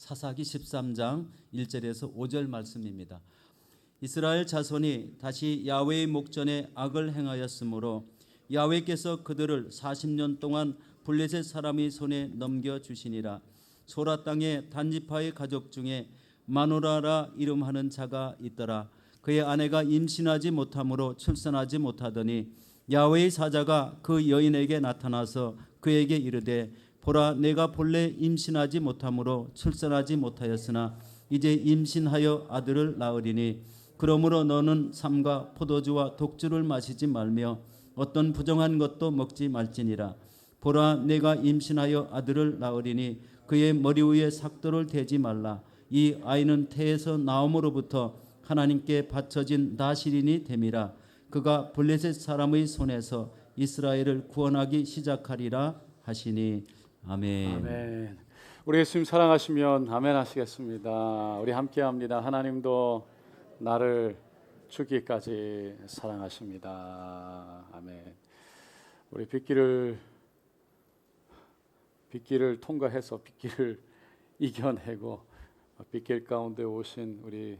사사기 13장 1절에서 5절 말씀입니다. 이스라엘 자손이 다시 야훼의 목전에 악을 행하였으므로 야훼께서 그들을 40년 동안 블레셋 사람의 손에 넘겨주시니라. 소라 땅에 단지파의 가족 중에 마노라라 이름하는 자가 있더라. 그의 아내가 임신하지 못하므로 출산하지 못하더니 야훼의 사자가 그 여인에게 나타나서 그에게 이르되 보라, 내가 본래 임신하지 못하므로 출산하지 못하였으나 이제 임신하여 아들을 낳으리니 그러므로 너는 삼과 포도주와 독주를 마시지 말며 어떤 부정한 것도 먹지 말지니라. 보라, 내가 임신하여 아들을 낳으리니 그의 머리 위에 삭도를 대지 말라. 이 아이는 태에서 나옴으로부터 하나님께 바쳐진 나실인이 됨이라. 그가 블레셋 사람의 손에서 이스라엘을 구원하기 시작하리라 하시니. 아멘. 아멘. 우리 예수님 사랑하시면 아멘 하시겠습니다. 우리 함께합니다. 하나님도 나를 죽기까지 사랑하십니다. 아멘. 우리 빗길을 통과해서 빗길을 이겨내고 빗길 가운데 오신 우리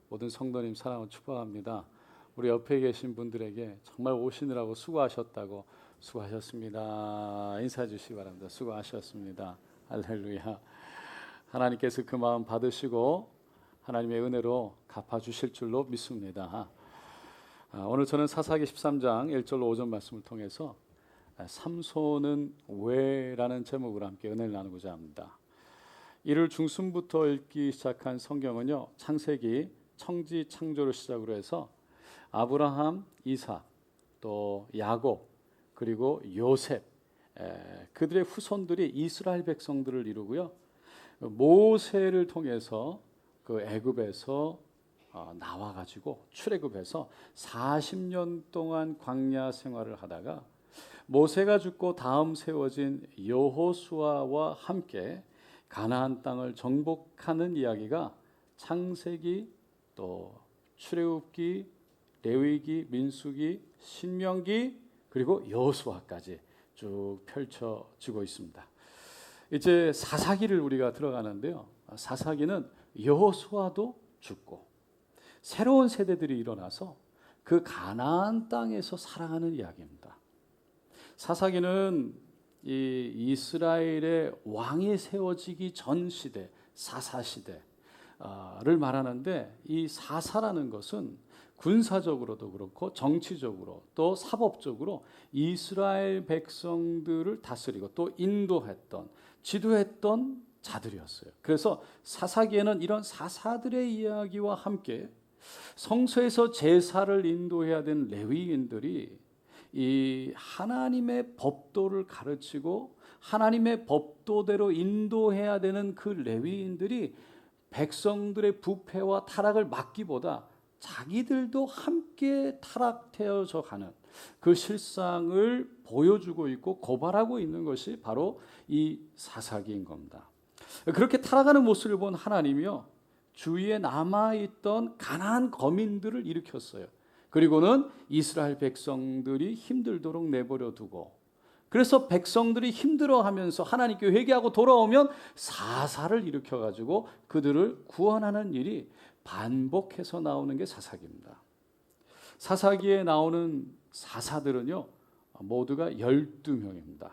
모든 성도님 사랑을 축복합니다. 우리 옆에 계신 분들에게 정말 오시느라고 수고하셨다고 수고하셨습니다. 인사해 주시기 바랍니다. 수고하셨습니다. 할렐루야. 하나님께서 그 마음 받으시고 하나님의 은혜로 갚아주실 줄로 믿습니다. 오늘 저는 사사기 13장 1절로 5절 말씀을 통해서 삼손은 왜? 라는 제목으로 함께 은혜를 나누고자 합니다. 이를 중순부터 읽기 시작한 성경은요, 창세기 청지 창조를 시작으로 해서 아브라함, 이삭, 또 야곱, 그리고 요셉, 그들의 후손들이 이스라엘 백성들을 이루고요, 모세를 통해서 그 애굽에서 나와가지고 출애굽해서 40년 동안 광야 생활을 하다가 모세가 죽고 다음 세워진 여호수아와 함께 가나안 땅을 정복하는 이야기가 창세기, 또 출애굽기, 레위기, 민수기, 신명기, 그리고 여호수아까지 쭉 펼쳐지고 있습니다. 이제 사사기를 우리가 들어가는데요, 사사기는 여호수아도 죽고 새로운 세대들이 일어나서 그 가나안 땅에서 살아가는 이야기입니다. 사사기는 이 이스라엘의 왕이 세워지기 전 시대, 사사시대를 말하는데, 이 사사라는 것은 군사적으로도 그렇고 정치적으로 또 사법적으로 이스라엘 백성들을 다스리고 또 인도했던, 지도했던 자들이었어요. 그래서 사사기에는 이런 사사들의 이야기와 함께 성소에서 제사를 인도해야 되는 레위인들이 이 하나님의 법도를 가르치고 하나님의 법도대로 인도해야 되는 그 레위인들이 백성들의 부패와 타락을 막기보다 자기들도 함께 타락되어져 가는 그 실상을 보여주고 있고 고발하고 있는 것이 바로 이 사사기인 겁니다. 그렇게 타락하는 모습을 본 하나님이요, 주위에 남아있던 가나안 거민들을 일으켰어요. 그리고는 이스라엘 백성들이 힘들도록 내버려 두고, 그래서 백성들이 힘들어하면서 하나님께 회개하고 돌아오면 사사를 일으켜가지고 그들을 구원하는 일이 반복해서 나오는 게 사사기입니다. 사사기에 나오는 사사들은요, 모두가 12명입니다.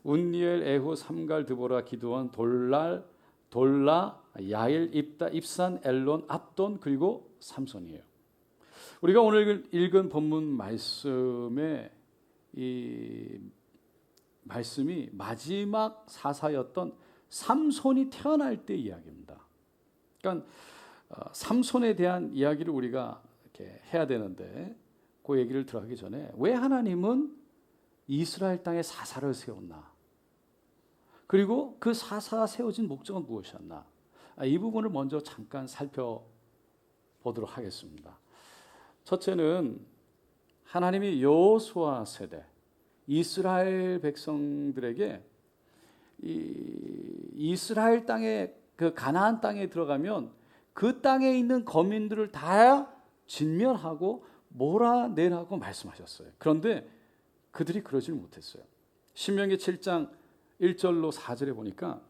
운니엘, 에후, 삼갈, 드보라, 기드온, 돌라, 야일, 입다, 입산, 엘론, 압돈, 그리고 삼손이에요. 우리가 오늘 읽은 본문 말씀의 이 말씀이 마지막 사사였던 삼손이 태어날 때 이야기입니다. 그러니까 삼손에 대한 이야기를 우리가 이렇게 해야 되는데, 그 얘기를 들어가기 전에 왜 하나님은 이스라엘 땅에 사사를 세웠나? 그리고 그 사사가 세워진 목적은 무엇이었나? 이 부분을 먼저 잠깐 살펴보도록 하겠습니다. 첫째는 하나님이 여호수아 세대, 이스라엘 백성들에게 이스라엘 땅에, 그 가나안 땅에 들어가면 그 땅에 있는 거민들을 다 진멸하고 몰아내라고 말씀하셨어요. 그런데 그들이 그러질 못했어요. 신명기 7장 1절로 4절에 보니까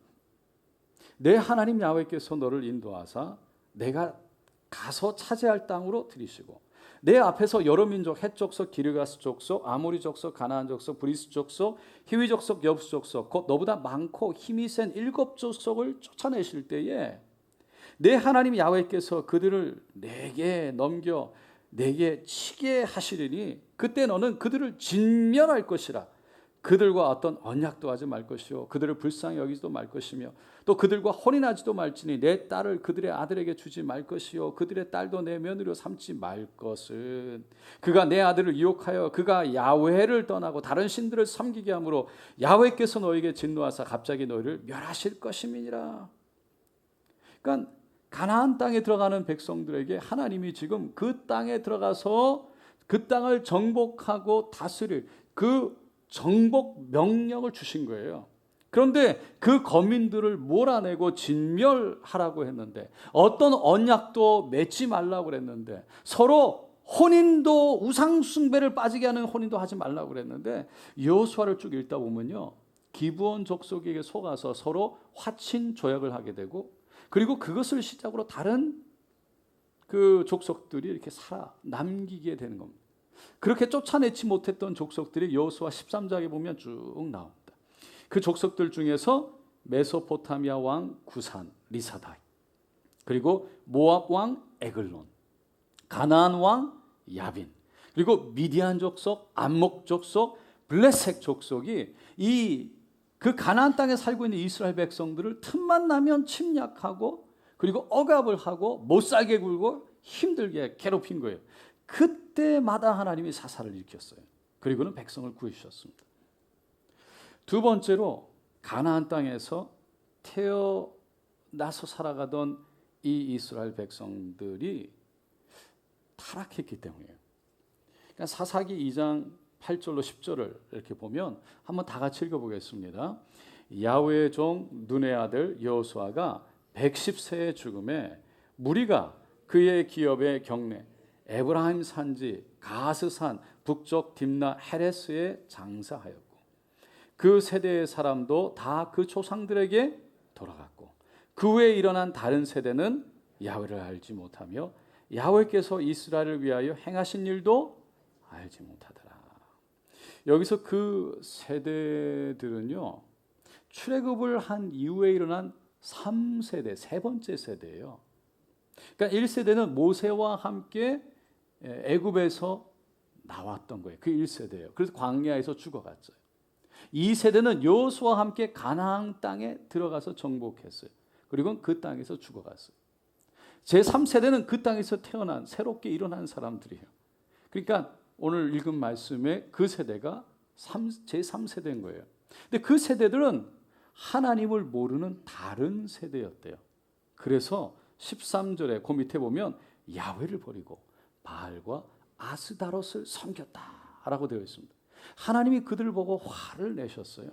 내 하나님 야훼께서 너를 인도하사 내가 가서 차지할 땅으로 들이시고 내 앞에서 여러 민족 헷 족속 기르가스 족속 아모리 족속 가나안 족속 브리스 족속 히위 족속 여부스 족속 곧 너보다 많고 힘이 센 7 족속을 쫓아내실 때에 내 하나님 야훼께서 그들을 내게 넘겨 내게 치게 하시리니 그때 너는 그들을 진멸할 것이라. 그들과 어떤 언약도 하지 말 것이요 그들을 불쌍히 여기지도 말 것이며 또 그들과 혼인하지도 말지니 내 딸을 그들의 아들에게 주지 말 것이요 그들의 딸도 내 며느리로 삼지 말 것은 그가 내 아들을 유혹하여 그가 야훼를 떠나고 다른 신들을 섬기게 하므로 야훼께서 너에게 진노하사 갑자기 너희를 멸하실 것임이니라. 그러니까 가나안 땅에 들어가는 백성들에게 하나님이 지금 그 땅에 들어가서 그 땅을 정복하고 다스릴 그 정복 명령을 주신 거예요. 그런데 그 거민들을 몰아내고 진멸하라고 했는데 어떤 언약도 맺지 말라고 그랬는데 서로 혼인도 우상 숭배를 빠지게 하는 혼인도 하지 말라고 그랬는데 여호수아를 쭉 읽다 보면요. 기브온 족속에게 속아서 서로 화친 조약을 하게 되고 그리고 그것을 시작으로 다른 그 족속들이 이렇게 살아남기게 되는 겁니다. 그렇게 쫓아내지 못했던 족속들이 여호수아 13장에 보면 쭉 나옵니다. 그 족속들 중에서 메소포타미아 왕 구산 리사다이, 그리고 모압 왕 에글론, 가나안 왕 야빈, 그리고 미디안 족속, 암목 족속, 블레셋 족속이 그 가나안 땅에 살고 있는 이스라엘 백성들을 틈만 나면 침략하고 그리고 억압을 하고 못 살게 굴고 힘들게 괴롭힌 거예요. 그때마다 하나님이 사사를 일으켰어요. 그리고는 백성을 구해주셨습니다. 두 번째로 가나안 땅에서 태어나서 살아가던 이 이스라엘 백성들이 타락했기 때문이에요. 그러니까 사사기 2장 8절로 10절을 이렇게 보면 한번 다 같이 읽어보겠습니다. 야훼의 종 눈의 아들 여호수아가 110세의 죽음에 무리가 그의 기업의 경내 에브라임 산지 가스산 북쪽 딥나 헤레스에 장사하였고 그 세대의 사람도 다 그 조상들에게 돌아갔고 그 후에 일어난 다른 세대는 야훼를 알지 못하며 야훼께서 이스라엘을 위하여 행하신 일도 알지 못하더라. 여기서 그 세대들은요 출애굽을 한 이후에 일어난 3세대, 세 번째 세대예요. 그러니까 1세대는 모세와 함께 애굽에서 나왔던 거예요. 그 1세대예요. 그래서 광야에서 죽어갔어요. 2세대는 여호수아와 함께 가나안 땅에 들어가서 정복했어요. 그리고 그 땅에서 죽어갔어요. 제3세대는 그 땅에서 태어난 새롭게 일어난 사람들이에요. 그러니까 오늘 읽은 말씀에 그 세대가 제3세대인 거예요. 근데 그 세대들은 하나님을 모르는 다른 세대였대요. 그래서 13절에 그 밑에 보면 야훼를 버리고 바알과 아스다롯을 섬겼다라고 되어 있습니다. 하나님이 그들을 보고 화를 내셨어요.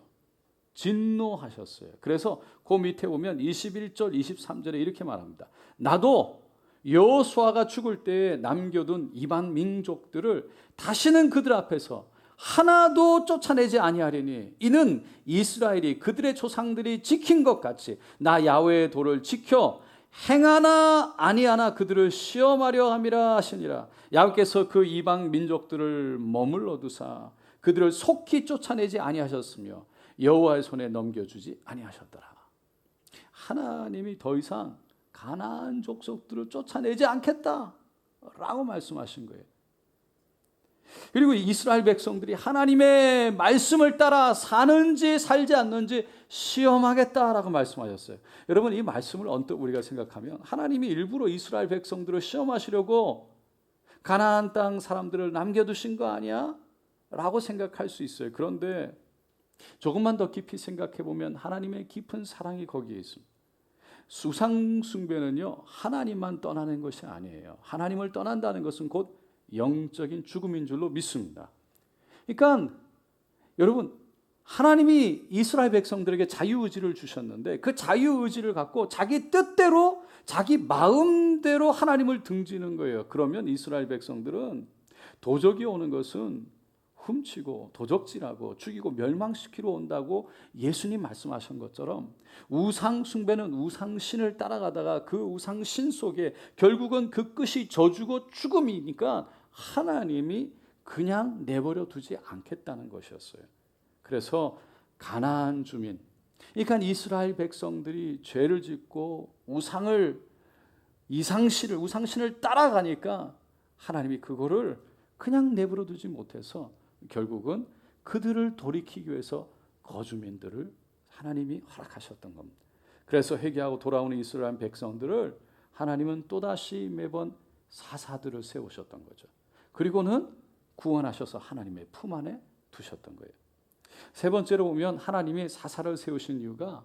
진노하셨어요. 그래서 그 밑에 보면 21절 23절에 이렇게 말합니다. 나도 여호수아가 죽을 때에 남겨둔 이방 민족들을 다시는 그들 앞에서 하나도 쫓아내지 아니하리니 이는 이스라엘이 그들의 조상들이 지킨 것 같이 나 야훼의 도를 지켜 행하나 아니하나 그들을 시험하려 함이라 하시니라. 야훼께서 그 이방 민족들을 머물러 두사 그들을 속히 쫓아내지 아니하셨으며 여호와의 손에 넘겨주지 아니하셨더라. 하나님이 더 이상 가나안 족속들을 쫓아내지 않겠다라고 말씀하신 거예요. 그리고 이스라엘 백성들이 하나님의 말씀을 따라 사는지 살지 않는지 시험하겠다라고 말씀하셨어요. 여러분 이 말씀을 언뜻 우리가 생각하면 하나님이 일부러 이스라엘 백성들을 시험하시려고 가나안 땅 사람들을 남겨두신 거 아니야? 라고 생각할 수 있어요. 그런데 조금만 더 깊이 생각해 보면 하나님의 깊은 사랑이 거기에 있습니다. 우상 숭배는요 하나님만 떠나는 것이 아니에요. 하나님을 떠난다는 것은 곧 영적인 죽음인 줄로 믿습니다. 그러니까 여러분 하나님이 이스라엘 백성들에게 자유의지를 주셨는데 그 자유의지를 갖고 자기 뜻대로 자기 마음대로 하나님을 등지는 거예요. 그러면 이스라엘 백성들은 도적이 오는 것은 훔치고 도적질하고 죽이고 멸망시키러 온다고 예수님 말씀하신 것처럼 우상 숭배는 우상신을 따라가다가 그 우상신 속에 결국은 그 끝이 저주고 죽음이니까 하나님이 그냥 내버려 두지 않겠다는 것이었어요. 그래서 가나안 주민, 그러니까 이스라엘 백성들이 죄를 짓고 우상신을 따라가니까 하나님이 그거를 그냥 내버려 두지 못해서 결국은 그들을 돌이키기 위해서 거주민들을 하나님이 허락하셨던 겁니다. 그래서 회개하고 돌아오는 이스라엘 백성들을 하나님은 또다시 매번 사사들을 세우셨던 거죠. 그리고는 구원하셔서 하나님의 품 안에 두셨던 거예요. 세 번째로 보면 하나님이 사사를 세우신 이유가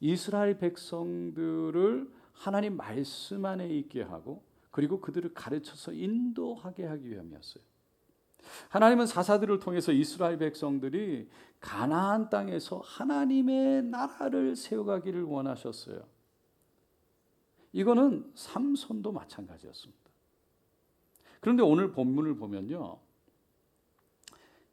이스라엘 백성들을 하나님 말씀 안에 있게 하고 그리고 그들을 가르쳐서 인도하게 하기 위함이었어요. 하나님은 사사들을 통해서 이스라엘 백성들이 가나안 땅에서 하나님의 나라를 세워가기를 원하셨어요. 이거는 삼손도 마찬가지였습니다. 그런데 오늘 본문을 보면요,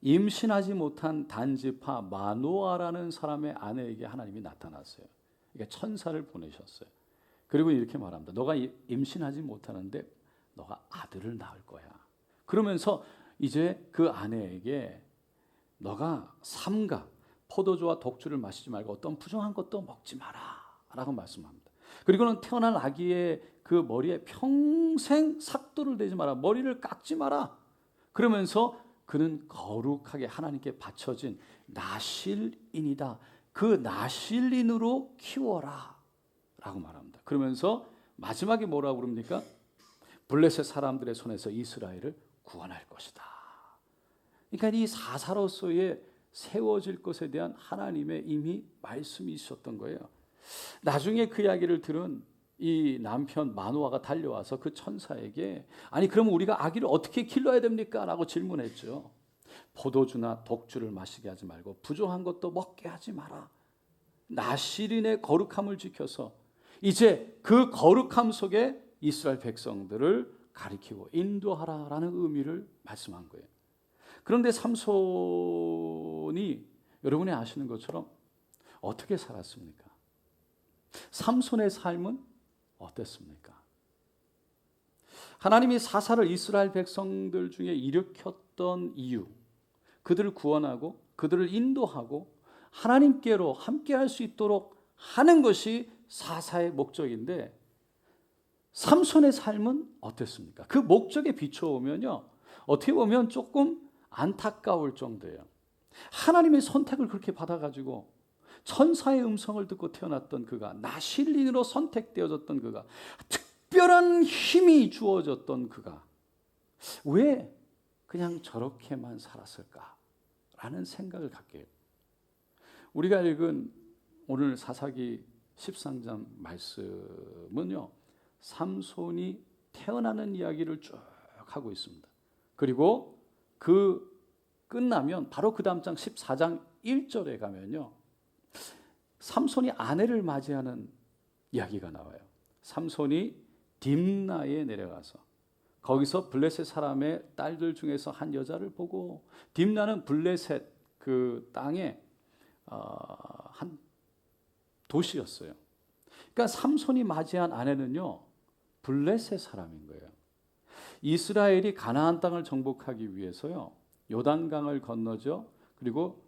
임신하지 못한 단지파 마노아라는 사람의 아내에게 하나님이 나타났어요. 그러니까 천사를 보내셨어요. 그리고 이렇게 말합니다. 너가 임신하지 못하는데 너가 아들을 낳을 거야. 그러면서 이제 그 아내에게 너가 삼가 포도주와 독주를 마시지 말고 어떤 부정한 것도 먹지 마라 라고 말씀합니다. 그리고는 태어난 아기의 그 머리에 평생 삭도를 대지 마라. 머리를 깎지 마라. 그러면서 그는 거룩하게 하나님께 바쳐진 나실인이다. 그 나실인으로 키워라 라고 말합니다. 그러면서 마지막에 뭐라고 그럽니까? 블레셋 사람들의 손에서 이스라엘을 구원할 것이다. 그러니까 이 사사로서의 세워질 것에 대한 하나님의 이미 말씀이 있었던 거예요. 나중에 그 이야기를 들은 이 남편 마노아가 달려와서 그 천사에게 아니 그러면 우리가 아기를 어떻게 길러야 됩니까? 라고 질문했죠. 포도주나 독주를 마시게 하지 말고 부정한 것도 먹게 하지 마라. 나실인의 거룩함을 지켜서 이제 그 거룩함 속에 이스라엘 백성들을 가리키고 인도하라라는 의미를 말씀한 거예요. 그런데 삼손이 여러분이 아시는 것처럼 어떻게 살았습니까? 삼손의 삶은 어땠습니까? 하나님이 사사를 이스라엘 백성들 중에 일으켰던 이유, 그들을 구원하고 그들을 인도하고 하나님께로 함께할 수 있도록 하는 것이 사사의 목적인데 삼손의 삶은 어땠습니까? 그 목적에 비춰보면요, 어떻게 보면 조금 안타까울 정도예요. 하나님의 선택을 그렇게 받아가지고 천사의 음성을 듣고 태어났던 그가, 나실린으로 선택되어졌던 그가, 특별한 힘이 주어졌던 그가 왜 그냥 저렇게만 살았을까라는 생각을 갖게 해요. 우리가 읽은 오늘 사사기 13장 말씀은요, 삼손이 태어나는 이야기를 쭉 하고 있습니다. 그리고 그 끝나면 바로 그 다음 장 14장 1절에 가면요, 삼손이 아내를 맞이하는 이야기가 나와요. 삼손이 딥나에 내려가서 거기서 블레셋 사람의 딸들 중에서 한 여자를 보고, 딥나는 블레셋 그 땅에 한 도시였어요. 그러니까 삼손이 맞이한 아내는요, 블레셋 사람인 거예요. 이스라엘이 가나안 땅을 정복하기 위해서요, 요단강을 건너죠. 그리고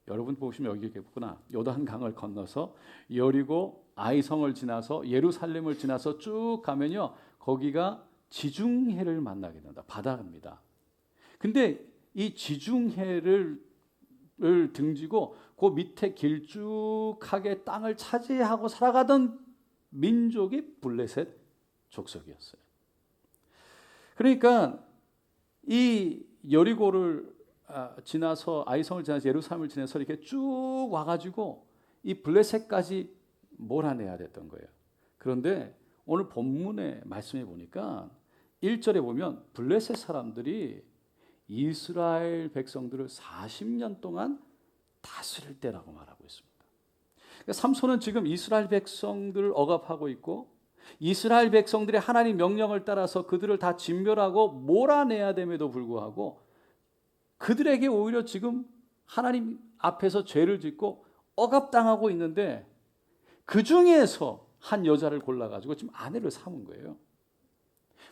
여러분 보시면 여기 있구나. 요단강을 건너서 여리고 아이성을 지나서 예루살렘을 지나서 쭉 가면요, 거기가 지중해를 만나게 된다. 바다입니다. 근데 이 지중해를 등지고 그 밑에 길쭉하게 땅을 차지하고 살아가던 민족이 블레셋 족속이었어요. 그러니까 이 여리고를 지나서 아이성을 지나서 예루살렘을 지나서 이렇게 쭉 와가지고 이 블레셋까지 몰아내야 됐던 거예요. 그런데 오늘 본문의 말씀에 보니까 1절에 보면 블레셋 사람들이 이스라엘 백성들을 40년 동안 다스릴 때라고 말하고 있습니다. 그러니까 삼손은 지금 이스라엘 백성들을 억압하고 있고, 이스라엘 백성들이 하나님 명령을 따라서 그들을 다 진멸하고 몰아내야 됨에도 불구하고 그들에게 오히려 지금 하나님 앞에서 죄를 짓고 억압당하고 있는데 그 중에서 한 여자를 골라가지고 지금 아내를 삼은 거예요.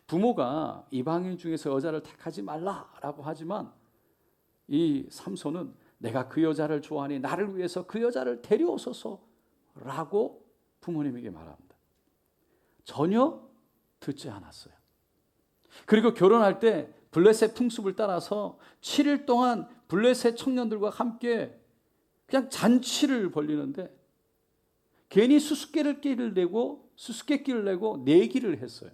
부모가 이방인 중에서 여자를 택하지 말라라고 하지만 이 삼손은 내가 그 여자를 좋아하니 나를 위해서 그 여자를 데려오소서라고 부모님에게 말합니다. 전혀 듣지 않았어요. 그리고 결혼할 때 블레셋 풍습을 따라서 7일 동안 블레셋 청년들과 함께 그냥 잔치를 벌리는데 괜히 수수께끼를 내고 내기를 했어요.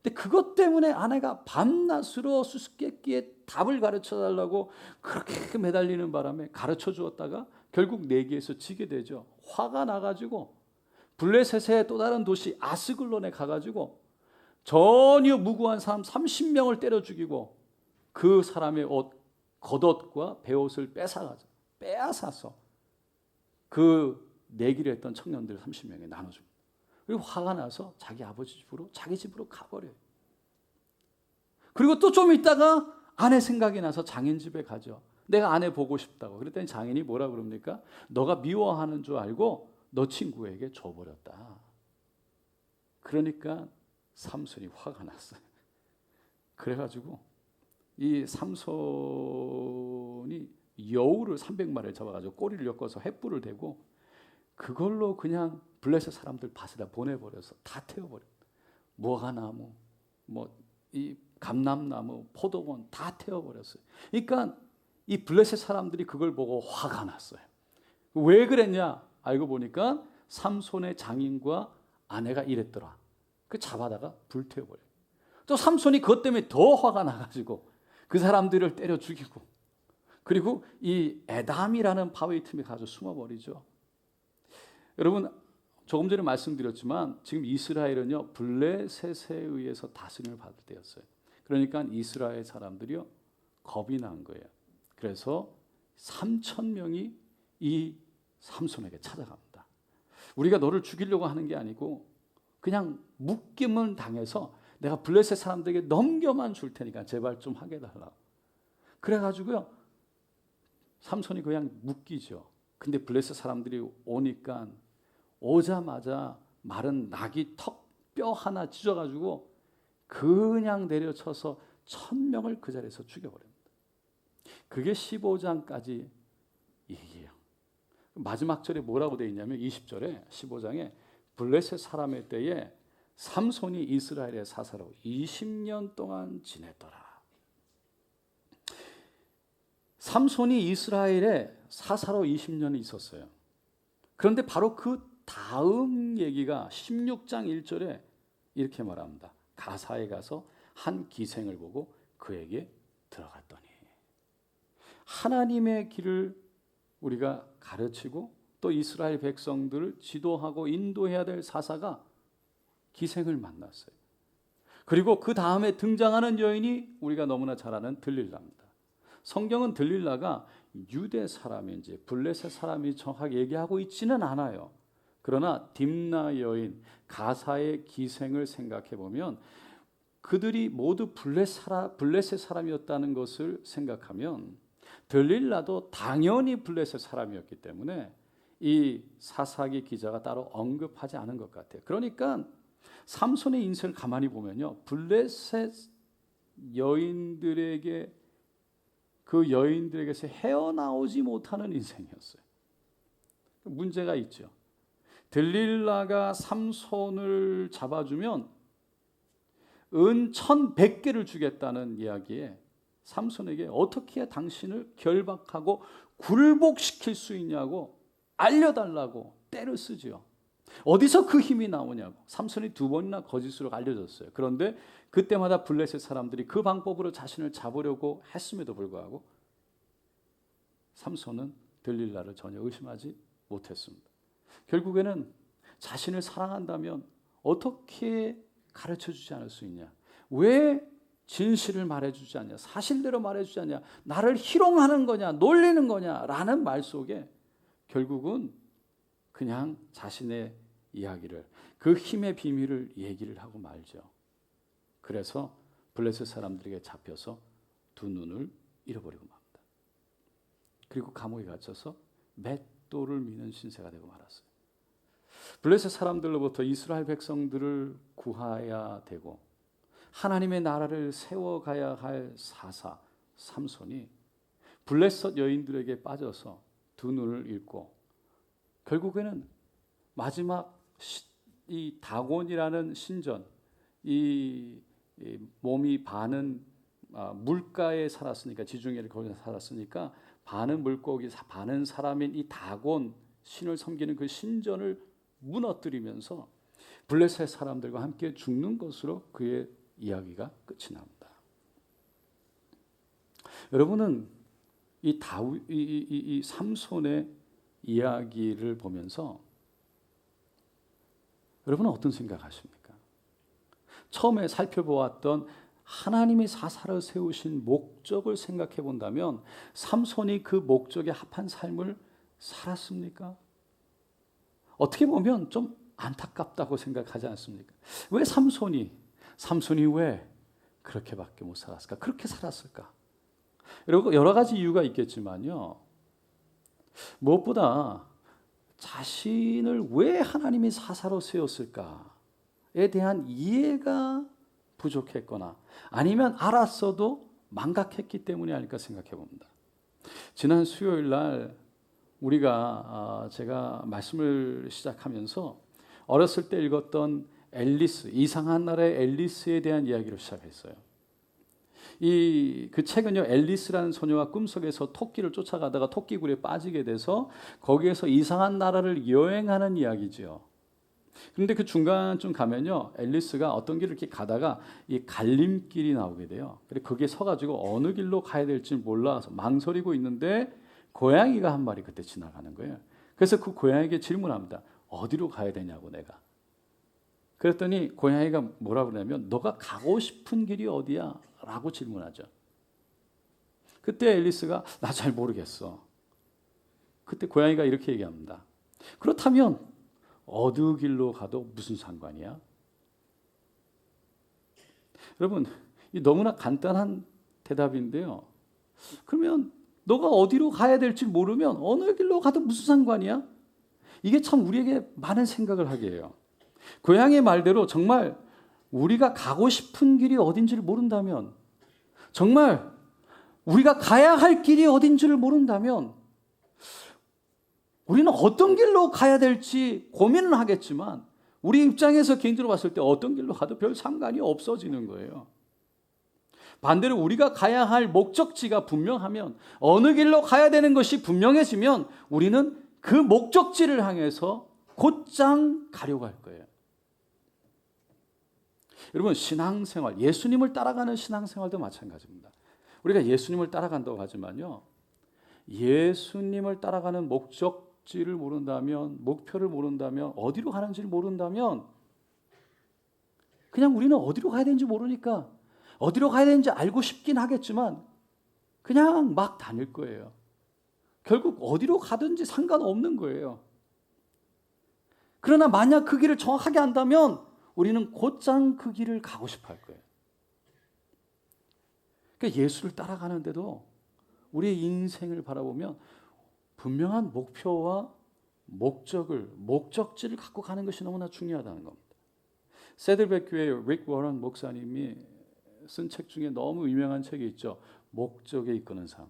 근데 그것 때문에 아내가 밤낮으로 수수께끼의 답을 가르쳐 달라고 그렇게 매달리는 바람에 가르쳐 주었다가 결국 내기에서 지게 되죠. 화가 나가지고 블레셋의 또 다른 도시 아스글론에 가가지고 전혀 무고한 사람 30명을 때려 죽이고 그 사람의 옷, 겉옷과 베옷을 빼앗아서 그 내기를 했던 청년들 30명에 나눠줍니다. 그리고 화가 나서 자기 아버지 집으로, 자기 집으로 가버려요. 그리고 또 좀 있다가 아내 생각이 나서 장인 집에 가죠. 내가 아내 보고 싶다고. 그랬더니 장인이 뭐라 그럽니까? 너가 미워하는 줄 알고 너 친구에게 줘버렸다. 그러니까 삼손이 화가 났어요. 그래가지고 이 삼손이 여우를 300마리를 잡아가지고 꼬리를 엮어서 횃불을 대고 그걸로 그냥 블레셋 사람들 밭에다 보내버려서 다 태워버려. 무화과나무, 이 감람나무, 포도원 다 태워버렸어요. 그러니까 이 블레셋 사람들이 그걸 보고 화가 났어요. 왜 그랬냐? 알고 보니까 삼손의 장인과 아내가 이랬더라. 그 잡아다가 불태워버려요. 또 삼손이 그것 때문에 더 화가 나가지고 그 사람들을 때려 죽이고 그리고 이 에담이라는 바위 틈에 가서 숨어버리죠. 여러분 조금 전에 말씀드렸지만 지금 이스라엘은요 블레셋에 의해서 다스림을 받을 때였어요. 그러니까 이스라엘 사람들이요 겁이 난 거예요. 그래서 3,000명이 이 삼손에게 찾아갑니다. 우리가 너를 죽이려고 하는 게 아니고 그냥 묶임을 당해서 내가 블레셋 사람들에게 넘겨만 줄 테니까 제발 좀 하게 해달라고. 그래가지고요 삼손이 그냥 묶이죠. 근데 블레셋 사람들이 오니까 오자마자 마른 나귀 턱뼈 하나 찢어가지고 그냥 내려쳐서 1,000명을 그 자리에서 죽여버립니다. 그게 15장까지 얘기예요. 마지막 절에 뭐라고 되어 있냐면 20절에 15장에 블레셋 사람의 때에 삼손이 이스라엘의 사사로 20년 동안 지냈더라. 삼손이 이스라엘의 사사로 20년이 있었어요. 그런데 바로 그 다음 얘기가 16장 1절에 이렇게 말합니다. 가사에 가서 한 기생을 보고 그에게 들어갔더니 하나님의 길을 우리가 가르치고 또 이스라엘 백성들을 지도하고 인도해야 될 사사가 기생을 만났어요. 그리고 그 다음에 등장하는 여인이 우리가 너무나 잘 아는 들릴라입니다. 성경은 들릴라가 유대 사람인지 블레셋 사람이 정확하게 얘기하고 있지는 않아요. 그러나 딥나 여인 가사의 기생을 생각해 보면 그들이 모두 블레셋 사람이었다는 것을 생각하면 들릴라도 당연히 블레셋 사람이었기 때문에 이 사사기 기자가 따로 언급하지 않은 것 같아요. 그러니까 삼손의 인생을 가만히 보면요, 블레셋 여인들에게 그 여인들에게서 헤어나오지 못하는 인생이었어요. 문제가 있죠. 들릴라가 삼손을 잡아주면 은 1,100개를 주겠다는 이야기에 삼손에게 어떻게 당신을 결박하고 굴복시킬 수 있냐고 알려달라고 떼를 쓰죠. 어디서 그 힘이 나오냐고. 삼손이 2번이나 거짓으로 알려졌어요. 그런데 그때마다 블레셋 사람들이 그 방법으로 자신을 잡으려고 했음에도 불구하고 삼손은 들릴라를 전혀 의심하지 못했습니다. 결국에는 자신을 사랑한다면 어떻게 가르쳐주지 않을 수 있냐? 왜 진실을 말해주지 않냐? 사실대로 말해주지 않냐? 나를 희롱하는 거냐? 놀리는 거냐? 라는 말 속에 결국은 그냥 자신의 이야기를, 그 힘의 비밀을 얘기를 하고 말죠. 그래서 블레셋 사람들에게 잡혀서 두 눈을 잃어버리고 맙니다. 그리고 감옥에 갇혀서 맷돌을 미는 신세가 되고 말았어요. 블레셋 사람들로부터 이스라엘 백성들을 구해야 되고 하나님의 나라를 세워가야 할 사사 삼손이 블레셋 여인들에게 빠져서 두 눈을 잃고 결국에는 마지막 이 다곤이라는 신전, 이 몸이 반은 물가에 살았으니까, 지중해를 거기서 살았으니까 반은 물고기 반은 사람인 이 다곤 신을 섬기는 그 신전을 무너뜨리면서 블레셋 사람들과 함께 죽는 것으로 그의 이야기가 끝이 납니다. 여러분은 이 삼손의 이야기를 보면서 여러분은 어떤 생각하십니까? 처음에 살펴보았던 하나님이 사사를 세우신 목적을 생각해 본다면 삼손이 그 목적에 합한 삶을 살았습니까? 어떻게 보면 좀 안타깝다고 생각하지 않습니까? 왜 삼손이 왜 그렇게밖에 못 살았을까? 그렇게 살았을까? 여러 가지 이유가 있겠지만요. 무엇보다 자신을 왜 하나님이 사사로 세웠을까에 대한 이해가 부족했거나 아니면 알았어도 망각했기 때문이 아닐까 생각해 봅니다. 지난 수요일 날 제가 말씀을 시작하면서 어렸을 때 읽었던 앨리스, 이상한 나라의 앨리스에 대한 이야기로 시작했어요. 그 책은요, 앨리스라는 소녀가 꿈속에서 토끼를 쫓아가다가 토끼굴에 빠지게 돼서 거기에서 이상한 나라를 여행하는 이야기죠. 그런데 그 중간쯤 가면요, 앨리스가 어떤 길을 이렇게 가다가 이 갈림길이 나오게 돼요. 그래서 거기에 서가지고 어느 길로 가야 될지 몰라서 망설이고 있는데 고양이가 한 마리 그때 지나가는 거예요. 그래서 그 고양이에게 질문합니다. 어디로 가야 되냐고 내가. 그랬더니 고양이가 뭐라 그러냐면 너가 가고 싶은 길이 어디야? 라고 질문하죠. 그때 앨리스가 나 잘 모르겠어. 그때 고양이가 이렇게 얘기합니다. 그렇다면 어느 길로 가도 무슨 상관이야? 여러분, 이 너무나 간단한 대답인데요. 그러면 너가 어디로 가야 될지 모르면 어느 길로 가도 무슨 상관이야? 이게 참 우리에게 많은 생각을 하게 해요. 고양이의 말대로 정말 우리가 가고 싶은 길이 어딘지를 모른다면, 정말 우리가 가야 할 길이 어딘지를 모른다면 우리는 어떤 길로 가야 될지 고민은 하겠지만 우리 입장에서 개인적으로 봤을 때 어떤 길로 가도 별 상관이 없어지는 거예요. 반대로 우리가 가야 할 목적지가 분명하면, 어느 길로 가야 되는 것이 분명해지면 우리는 그 목적지를 향해서 곧장 가려고 할 거예요. 여러분, 신앙생활, 예수님을 따라가는 신앙생활도 마찬가지입니다. 우리가 예수님을 따라간다고 하지만요, 예수님을 따라가는 목적지를 모른다면, 목표를 모른다면, 어디로 가는지를 모른다면 그냥 우리는 어디로 가야 되는지 모르니까 어디로 가야 되는지 알고 싶긴 하겠지만 그냥 막 다닐 거예요. 결국 어디로 가든지 상관없는 거예요. 그러나 만약 그 길을 정확하게 안다면 우리는 곧장 그 길을 가고 싶어 할 거예요. 그러니까 예수를 따라가는데도 우리의 인생을 바라보면 분명한 목표와 목적지를 갖고 가는 것이 너무나 중요하다는 겁니다. 세들백 교회의 릭 워런 목사님이 쓴 책 중에 너무 유명한 책이 있죠. 목적에 이끄는 삶.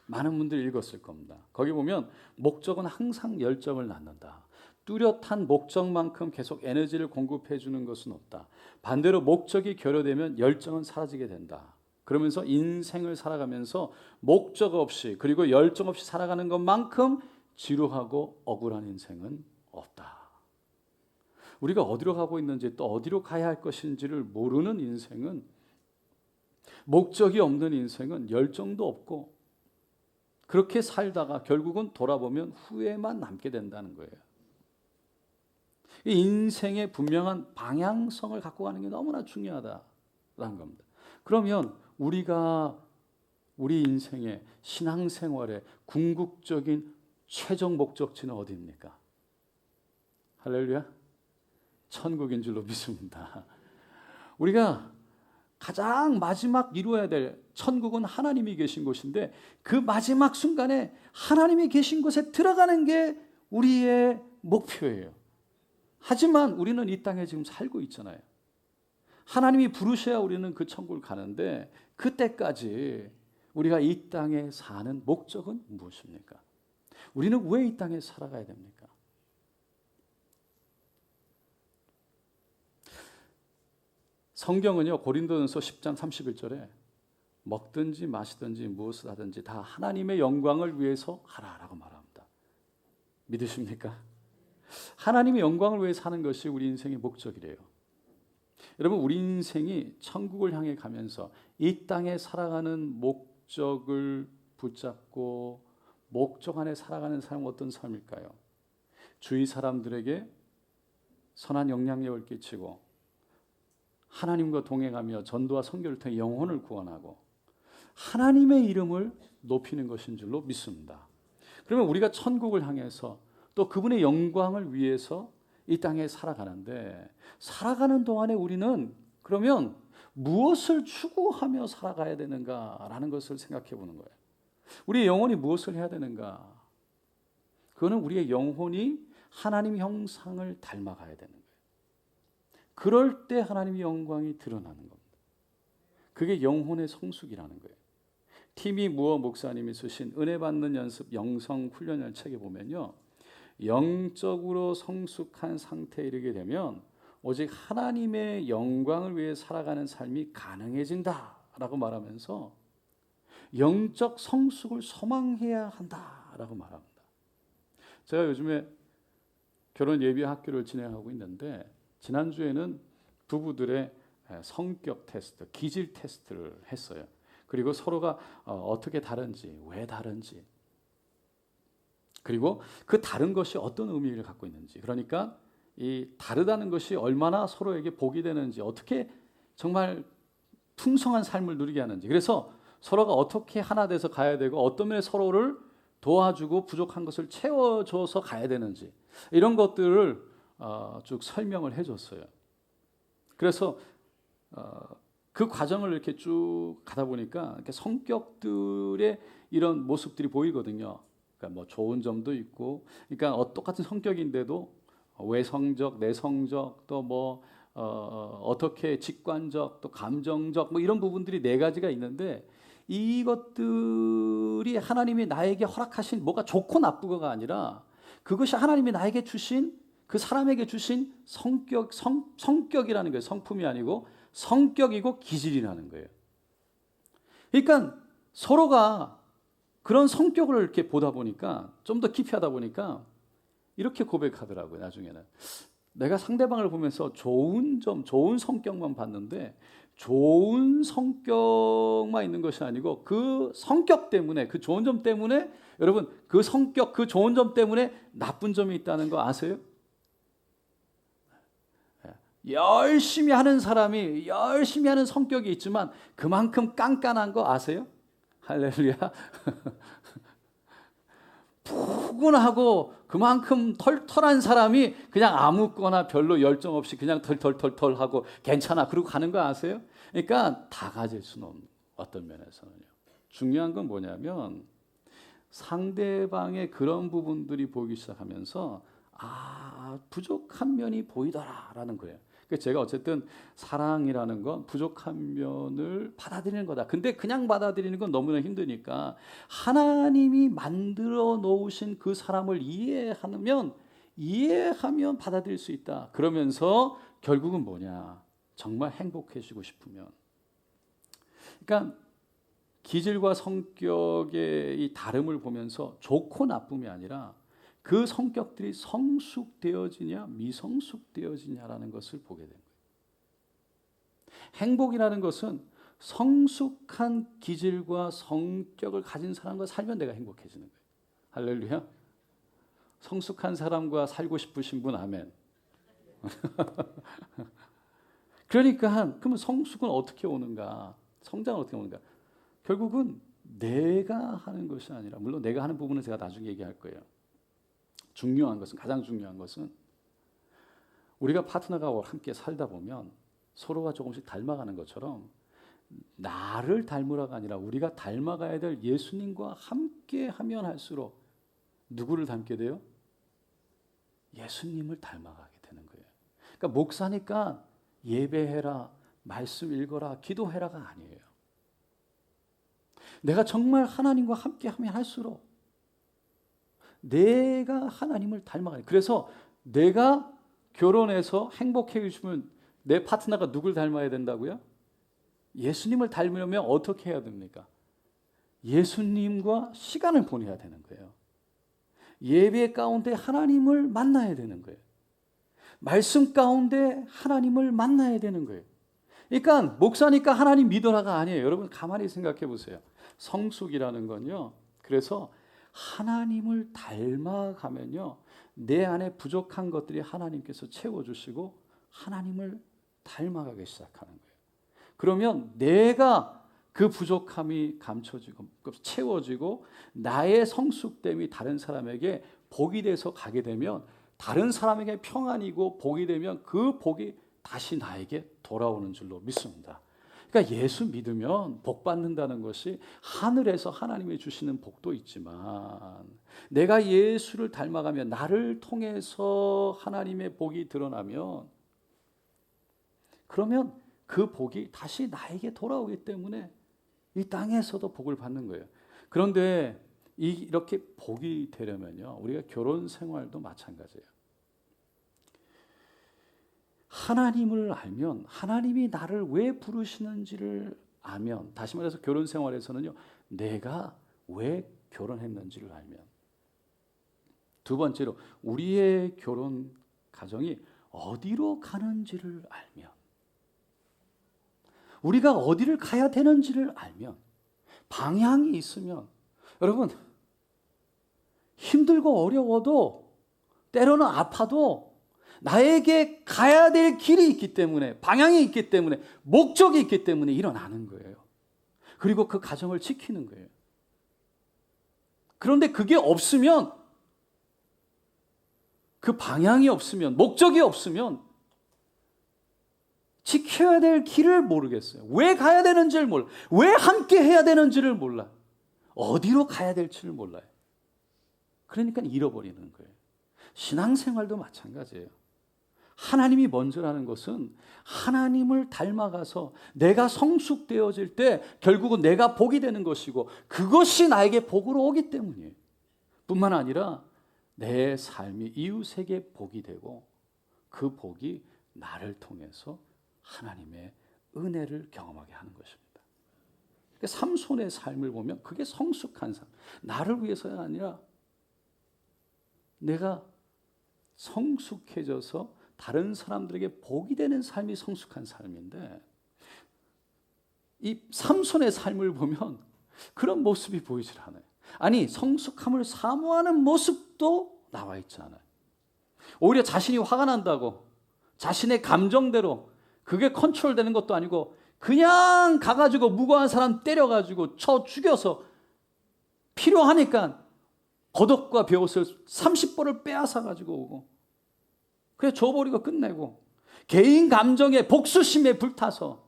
많은 분들이 읽었을 겁니다. 거기 보면 목적은 항상 열정을 낳는다. 뚜렷한 목적만큼 계속 에너지를 공급해 주는 것은 없다. 반대로 목적이 결여되면 열정은 사라지게 된다. 그러면서 인생을 살아가면서 목적 없이, 그리고 열정 없이 살아가는 것만큼 지루하고 억울한 인생은 없다. 우리가 어디로 가고 있는지, 또 어디로 가야 할 것인지를 모르는 인생은, 목적이 없는 인생은 열정도 없고, 그렇게 살다가 결국은 돌아보면 후회만 남게 된다는 거예요. 이 인생의 분명한 방향성을 갖고 가는 게 너무나 중요하다라는 겁니다. 그러면 우리 인생의 신앙생활의 궁극적인 최종 목적지는 어디입니까? 할렐루야. 천국인 줄로 믿습니다. 우리가 가장 마지막 이루어야 될 천국은 하나님이 계신 곳인데 그 마지막 순간에 하나님이 계신 곳에 들어가는 게 우리의 목표예요. 하지만 우리는 이 땅에 지금 살고 있잖아요. 하나님이 부르셔야 우리는 그 천국을 가는데 그때까지 우리가 이 땅에 사는 목적은 무엇입니까? 우리는 왜 이 땅에 살아가야 됩니까? 성경은요, 고린도전서 10장 31절에 먹든지 마시든지 무엇을 하든지 다 하나님의 영광을 위해서 하라라고 말합니다. 믿으십니까? 하나님의 영광을 위해 사는 것이 우리 인생의 목적이래요. 여러분, 우리 인생이 천국을 향해 가면서 이 땅에 살아가는 목적을 붙잡고 목적 안에 살아가는 삶은 어떤 삶일까요? 주위 사람들에게 선한 영향력을 끼치고 하나님과 동행하며 전도와 선교를 통해 영혼을 구원하고 하나님의 이름을 높이는 것인 줄로 믿습니다. 그러면 우리가 천국을 향해서 또 그분의 영광을 위해서 이 땅에 살아가는데 살아가는 동안에 우리는 그러면 무엇을 추구하며 살아가야 되는가라는 것을 생각해 보는 거예요. 우리의 영혼이 무엇을 해야 되는가? 그거는 우리의 영혼이 하나님 형상을 닮아가야 되는 거예요. 그럴 때 하나님의 영광이 드러나는 겁니다. 그게 영혼의 성숙이라는 거예요. 티미 무어 목사님이 쓰신 은혜 받는 연습 영성 훈련을 책에 보면요, 영적으로 성숙한 상태에 이르게 되면 오직 하나님의 영광을 위해 살아가는 삶이 가능해진다라고 말하면서 영적 성숙을 소망해야 한다라고 말합니다. 제가 요즘에 결혼 예비 학교를 진행하고 있는데 지난주에는 부부들의 성격 테스트, 기질 테스트를 했어요. 그리고 서로가 어떻게 다른지, 왜 다른지, 그리고 그 다른 것이 어떤 의미를 갖고 있는지, 그러니까 이 다르다는 것이 얼마나 서로에게 복이 되는지, 어떻게 정말 풍성한 삶을 누리게 하는지, 그래서 서로가 어떻게 하나 돼서 가야 되고 어떤 면에 서로를 도와주고 부족한 것을 채워줘서 가야 되는지, 이런 것들을 쭉 설명을 해줬어요. 그래서 그 과정을 이렇게 쭉 가다 보니까 이렇게 성격들의 이런 모습들이 보이거든요. 그러니까 뭐 좋은 점도 있고, 그러니까 똑같은 성격인데도 외성적, 내성적, 또 뭐 어떻게 직관적, 또 감정적, 뭐 이런 부분들이 네 가지가 있는데 이것들이 하나님이 나에게 허락하신 뭐가 좋고 나쁘고가 아니라 그것이 하나님이 나에게 주신 그 사람에게 주신 성격이라는 거예요. 성품이 아니고 성격이고 기질이라는 거예요. 그러니까 서로가 그런 성격을 이렇게 보다 보니까 좀 더 깊이 하다 보니까 이렇게 고백하더라고요. 나중에는 내가 상대방을 보면서 좋은 점, 좋은 성격만 봤는데 좋은 성격만 있는 것이 아니고 그 성격 때문에, 그 좋은 점 때문에, 여러분 그 성격, 그 좋은 점 때문에 나쁜 점이 있다는 거 아세요? 열심히 하는 사람이 열심히 하는 성격이 있지만 그만큼 깐깐한 거 아세요? 할렐루야. 푸근하고 그만큼 털털한 사람이 그냥 아무거나 별로 열정 없이 그냥 털털털털 하고 괜찮아 그러고 가는 거 아세요? 그러니까 다 가질 수는 없는, 어떤 면에서는요. 중요한 건 뭐냐면 상대방의 그런 부분들이 보이기 시작하면서 부족한 면이 보이더라라는 거예요. 그러니까 제가 어쨌든 사랑이라는 건 부족한 면을 받아들이는 거다. 근데 그냥 받아들이는 건 너무나 힘드니까 하나님이 만들어 놓으신 그 사람을 이해하면 받아들일 수 있다. 그러면서 결국은 뭐냐? 정말 행복해지고 싶으면. 그러니까 기질과 성격의 이 다름을 보면서 좋고 나쁨이 아니라 그 성격들이 성숙되어지냐 미성숙되어지냐라는 것을 보게 된 거예요. 행복이라는 것은 성숙한 기질과 성격을 가진 사람과 살면 내가 행복해지는 거예요. 할렐루야. 성숙한 사람과 살고 싶으신 분 아멘. 그러니까 그러면 성숙은 어떻게 오는가? 성장은 어떻게 오는가? 결국은 내가 하는 것이 아니라, 물론 내가 하는 부분은 제가 나중에 얘기할 거예요. 중요한 것은, 가장 중요한 것은 우리가 파트너가 함께 살다 보면 서로가 조금씩 닮아가는 것처럼 나를 닮으라가 아니라 우리가 닮아가야 될 예수님과 함께 하면 할수록 누구를 닮게 돼요? 예수님을 닮아가게 되는 거예요. 그러니까 목사니까 예배해라, 말씀 읽어라, 기도해라가 아니에요. 내가 정말 하나님과 함께 하면 할수록 내가 하나님을 닮아가요. 그래서 내가 결혼해서 행복해지면 내 파트너가 누굴 닮아야 된다고요? 예수님을 닮으려면 어떻게 해야 됩니까? 예수님과 시간을 보내야 되는 거예요. 예배 가운데 하나님을 만나야 되는 거예요. 말씀 가운데 하나님을 만나야 되는 거예요. 그러니까 목사니까 하나님 믿어라가 아니에요. 여러분 가만히 생각해 보세요. 성숙이라는 건요. 그래서 하나님을 닮아가면요. 내 안에 부족한 것들이 하나님께서 채워주시고 하나님을 닮아가기 시작하는 거예요. 그러면 내가 그 부족함이 감춰지고 채워지고 나의 성숙됨이 다른 사람에게 복이 돼서 가게 되면 다른 사람에게 평안이고 복이 되면 그 복이 다시 나에게 돌아오는 줄로 믿습니다. 그러니까 예수 믿으면 복 받는다는 것이 하늘에서 하나님이 주시는 복도 있지만 내가 예수를 닮아가면 나를 통해서 하나님의 복이 드러나면 그러면 그 복이 다시 나에게 돌아오기 때문에 이 땅에서도 복을 받는 거예요. 그런데 이렇게 복이 되려면요, 우리가 결혼 생활도 마찬가지예요. 하나님을 알면 하나님이 나를 왜 부르시는지를 알면, 다시 말해서 결혼 생활에서는요, 내가 왜 결혼했는지를 알면, 두 번째로 우리의 결혼 가정이 어디로 가는지를 알면, 우리가 어디를 가야 되는지를 알면, 방향이 있으면, 여러분 힘들고 어려워도 때로는 아파도 나에게 가야 될 길이 있기 때문에, 방향이 있기 때문에, 목적이 있기 때문에 일어나는 거예요. 그리고 그 가정을 지키는 거예요. 그런데 그게 없으면, 그 방향이 없으면, 목적이 없으면 지켜야 될 길을 모르겠어요. 왜 가야 되는지를 몰라. 왜 함께 해야 되는지를 몰라. 어디로 가야 될지를 몰라요. 그러니까 잃어버리는 거예요. 신앙생활도 마찬가지예요. 하나님이 먼저라는 것은 하나님을 닮아가서 내가 성숙되어질 때 결국은 내가 복이 되는 것이고 그것이 나에게 복으로 오기 때문이에요. 뿐만 아니라 내 삶이 이웃에게 복이 되고 그 복이 나를 통해서 하나님의 은혜를 경험하게 하는 것입니다. 그러니까 삼손의 삶을 보면 그게 성숙한 삶. 나를 위해서가 아니라 내가 성숙해져서 다른 사람들에게 복이 되는 삶이 성숙한 삶인데, 이 삼손의 삶을 보면 그런 모습이 보이질 않아요. 아니, 성숙함을 사모하는 모습도 나와 있지 않아요. 오히려 자신이 화가 난다고 자신의 감정대로 그게 컨트롤되는 것도 아니고 그냥 가가지고 무고한 사람 때려가지고 쳐 죽여서 필요하니까 겉옷과 베옷을 30벌을 빼앗아가지고 오고 그냥 줘버리고 끝내고 개인 감정의 복수심에 불타서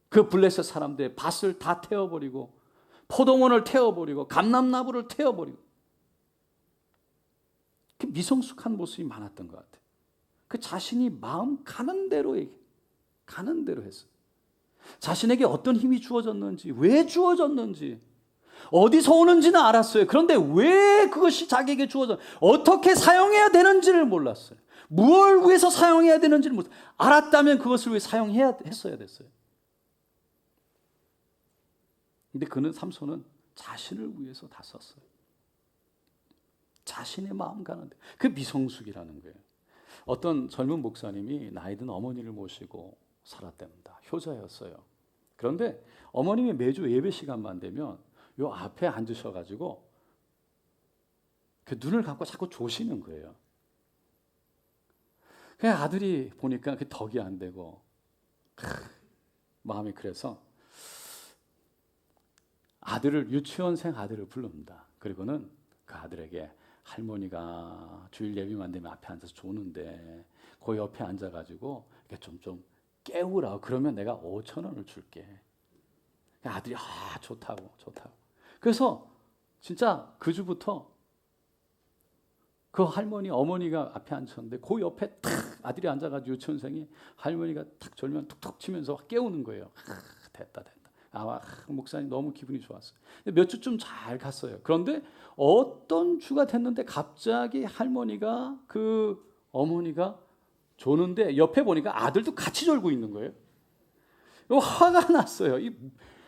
그 블레셋 사람들의 밭을 다 태워버리고 포도원을 태워버리고 감람나무를 태워버리고 그 미성숙한 모습이 많았던 것 같아요. 그 자신이 마음 가는 대로 했어요. 자신에게 어떤 힘이 주어졌는지, 왜 주어졌는지, 어디서 오는지는 알았어요. 그런데 왜 그것이 자기에게 주어져, 어떻게 사용해야 되는지를 몰랐어요. 무엇을 위해서 사용해야 되는지를 몰랐어요. 알았다면 그것을 왜 했어야 됐어요. 근데 삼손은 자신을 위해서 다 썼어요. 자신의 마음 가는데, 그 미성숙이라는 거예요. 어떤 젊은 목사님이 나이 든 어머니를 모시고 살았답니다. 효자였어요. 그런데 어머님이 매주 예배 시간만 되면 요 앞에 앉으셔가지고 그 눈을 감고 자꾸 조시는 거예요. 그냥 아들이 보니까 그 덕이 안 되고 마음이 그래서 유치원생 아들을 부릅니다. 그리고는 그 아들에게 할머니가 주일 예배만 되면 앞에 앉아서 조는데 그 옆에 앉아가지고 이렇게 좀 깨우라. 그러면 내가 5,000원을 줄게. 아들이 좋다고. 그래서 진짜 그 주부터 그 할머니 어머니가 앞에 앉혔는데 그 옆에 탁 아들이 앉아가지고 유치원생이 할머니가 탁 졸면 툭툭 치면서 깨우는 거예요. 됐다. 목사님 너무 기분이 좋았어요. 몇 주쯤 잘 갔어요. 그런데 어떤 주가 됐는데 갑자기 할머니가 그 어머니가 조는데 옆에 보니까 아들도 같이 졸고 있는 거예요. 화가 났어요.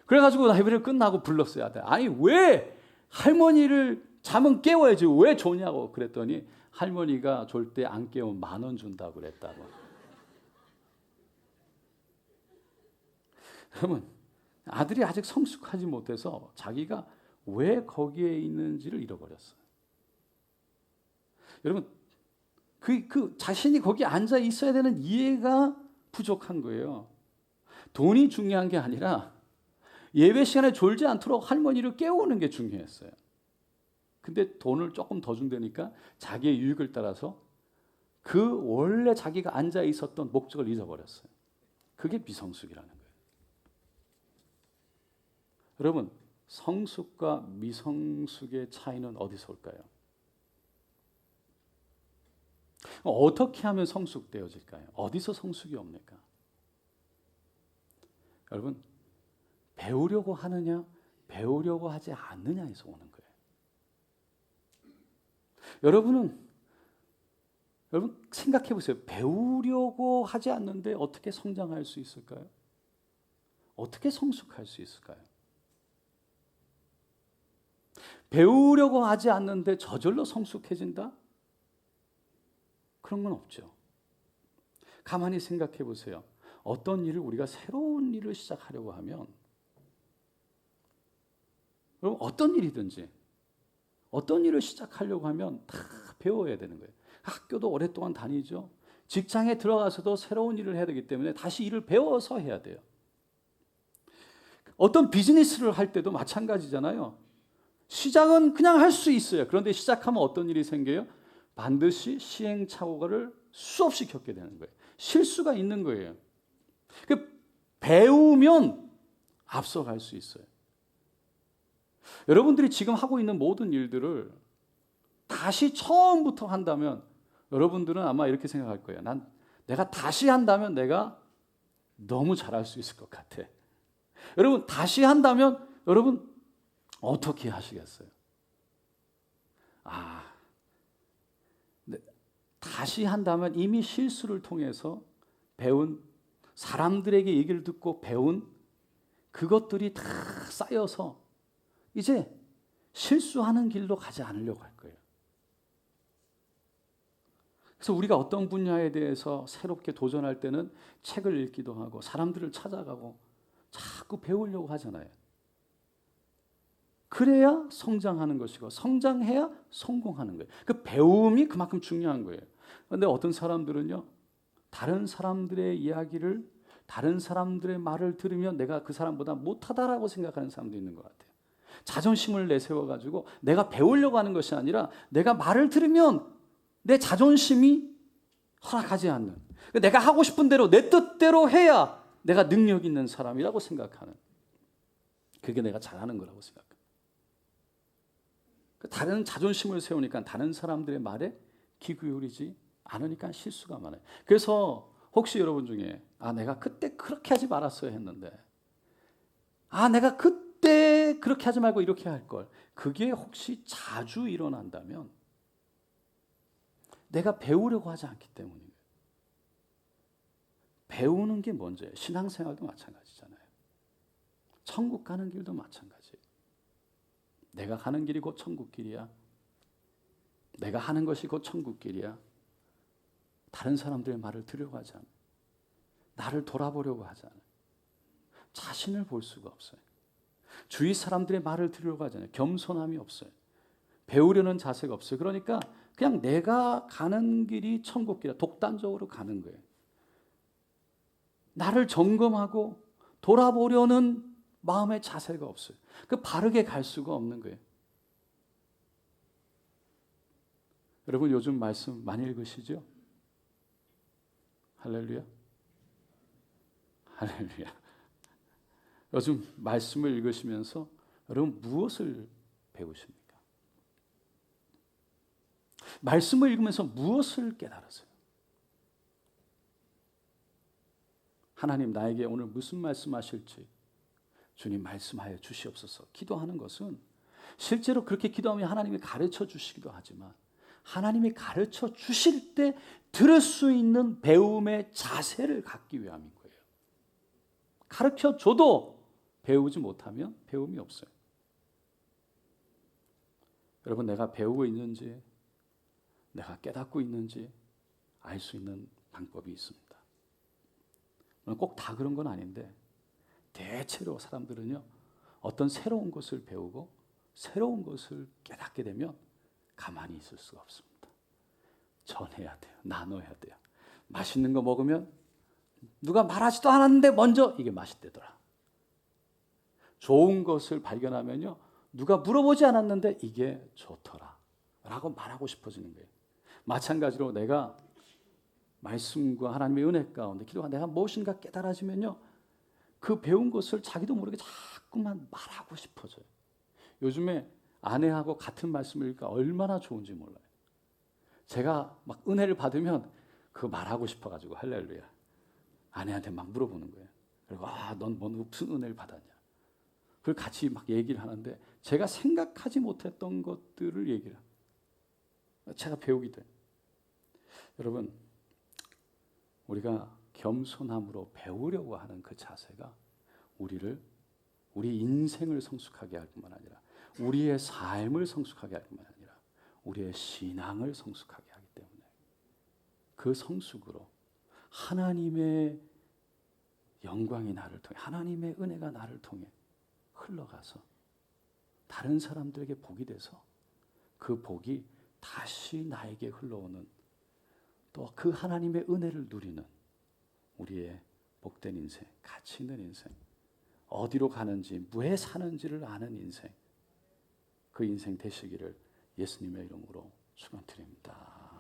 그래가지고 예배를 끝나고 불렀어요. 아들. 아니 왜 할머니를 잠은 깨워야지 왜 조냐고 그랬더니 할머니가 졸 때 안 깨우면 10,000원 준다고 그랬다고. 여러분 아들이 아직 성숙하지 못해서 자기가 왜 거기에 있는지를 잃어버렸어요. 여러분 그 자신이 거기 앉아 있어야 되는 이해가 부족한 거예요. 돈이 중요한 게 아니라 예배 시간에 졸지 않도록 할머니를 깨우는 게 중요했어요. 근데 돈을 조금 더 준다니까 자기의 유익을 따라서 그 원래 자기가 앉아 있었던 목적을 잊어버렸어요. 그게 미성숙이라는 거예요. 여러분 성숙과 미성숙의 차이는 어디서 올까요? 어떻게 하면 성숙되어질까요? 어디서 성숙이 옵니까? 여러분 배우려고 하느냐 배우려고 하지 않느냐에서 오는 거예요. 여러분 생각해 보세요. 배우려고 하지 않는데 어떻게 성장할 수 있을까요? 어떻게 성숙할 수 있을까요? 배우려고 하지 않는데 저절로 성숙해진다? 그런 건 없죠. 가만히 생각해 보세요. 어떤 일을 우리가 새로운 일을 시작하려고 하면 여러분 어떤 일이든지 어떤 일을 시작하려고 하면 다 배워야 되는 거예요. 학교도 오랫동안 다니죠. 직장에 들어가서도 새로운 일을 해야 되기 때문에 다시 일을 배워서 해야 돼요. 어떤 비즈니스를 할 때도 마찬가지잖아요. 시작은 그냥 할 수 있어요. 그런데 시작하면 어떤 일이 생겨요? 반드시 시행착오를 수없이 겪게 되는 거예요. 실수가 있는 거예요. 배우면 앞서갈 수 있어요. 여러분들이 지금 하고 있는 모든 일들을 다시 처음부터 한다면 여러분들은 아마 이렇게 생각할 거예요. 내가 다시 한다면 내가 너무 잘할 수 있을 것 같아. 여러분 다시 한다면 여러분 어떻게 하시겠어요? 다시 한다면 이미 실수를 통해서 배운 사람들에게 얘기를 듣고 배운 그것들이 다 쌓여서 이제 실수하는 길로 가지 않으려고 할 거예요. 그래서 우리가 어떤 분야에 대해서 새롭게 도전할 때는 책을 읽기도 하고 사람들을 찾아가고 자꾸 배우려고 하잖아요. 그래야 성장하는 것이고 성장해야 성공하는 거예요. 그 배움이 그만큼 중요한 거예요. 그런데 어떤 사람들은요. 다른 사람들의 이야기를 다른 사람들의 말을 들으면 내가 그 사람보다 못하다라고 생각하는 사람도 있는 것 같아요. 자존심을 내세워가지고 내가 배우려고 하는 것이 아니라 내가 말을 들으면 내 자존심이 허락하지 않는 내가 하고 싶은 대로 내 뜻대로 해야 내가 능력 있는 사람이라고 생각하는 그게 내가 잘하는 거라고 생각합니다. 다른 자존심을 세우니까 다른 사람들의 말에 귀 기울이지 않으니까 실수가 많아요. 그래서 혹시 여러분 중에 내가 그때 그렇게 하지 말았어야 했는데 내가 그때 그렇게 하지 말고 이렇게 할 걸. 그게 혹시 자주 일어난다면 내가 배우려고 하지 않기 때문이에요. 배우는 게 먼저예요. 신앙생활도 마찬가지잖아요. 천국 가는 길도 마찬가지예요. 내가 가는 길이 곧 천국 길이야. 내가 하는 것이 곧 천국 길이야. 다른 사람들의 말을 들으려고 하지 않아요. 나를 돌아보려고 하지 않아요. 자신을 볼 수가 없어요. 주위 사람들의 말을 들으려고 하잖아요. 겸손함이 없어요. 배우려는 자세가 없어요. 그러니까 그냥 내가 가는 길이 천국 길이야. 독단적으로 가는 거예요. 나를 점검하고 돌아보려는 마음의 자세가 없어요. 그 바르게 갈 수가 없는 거예요. 여러분 요즘 말씀 많이 읽으시죠? 할렐루야. 할렐루야. 요즘 말씀을 읽으시면서 여러분 무엇을 배우십니까? 말씀을 읽으면서 무엇을 깨달으세요? 하나님 나에게 오늘 무슨 말씀하실지 주님 말씀하여 주시옵소서. 기도하는 것은 실제로 그렇게 기도하면 하나님이 가르쳐 주시기도 하지만 하나님이 가르쳐 주실 때 들을 수 있는 배움의 자세를 갖기 위함인 거예요. 가르쳐 줘도 배우지 못하면 배움이 없어요. 여러분 내가 배우고 있는지 내가 깨닫고 있는지 알 수 있는 방법이 있습니다. 꼭 다 그런 건 아닌데 대체로 사람들은요 어떤 새로운 것을 배우고 새로운 것을 깨닫게 되면 가만히 있을 수가 없습니다. 전해야 돼요. 나눠야 돼요. 맛있는 거 먹으면 누가 말하지도 않았는데 먼저 이게 맛있대더라. 좋은 것을 발견하면요 누가 물어보지 않았는데 이게 좋더라 라고 말하고 싶어지는 거예요. 마찬가지로 내가 말씀과 하나님의 은혜 가운데 기도가 내가 무엇인가 깨달아지면요 그 배운 것을 자기도 모르게 자꾸만 말하고 싶어져요. 요즘에 아내하고 같은 말씀을 읽으니까 얼마나 좋은지 몰라요. 제가 막 은혜를 받으면 그 말하고 싶어가지고 할렐루야 아내한테 막 물어보는 거예요. 그리고 넌 무슨 은혜를 받았냐. 그걸 같이 막 얘기를 하는데 제가 생각하지 못했던 것들을 얘기를 해요. 제가 배우게 돼요. 여러분 우리가 겸손함으로 배우려고 하는 그 자세가 우리 인생을 성숙하게 할 뿐만 아니라 우리의 삶을 성숙하게 할 뿐만 아니라 우리의 신앙을 성숙하게 하기 때문에 그 성숙으로 하나님의 영광이 나를 통해 하나님의 은혜가 나를 통해 흘러가서 다른 사람들에게 복이 돼서 그 복이 다시 나에게 흘러오는 또 그 하나님의 은혜를 누리는 우리의 복된 인생, 가치 있는 인생, 어디로 가는지, 왜 사는지를 아는 인생, 그 인생 되시기를 예수님의 이름으로 축원드립니다.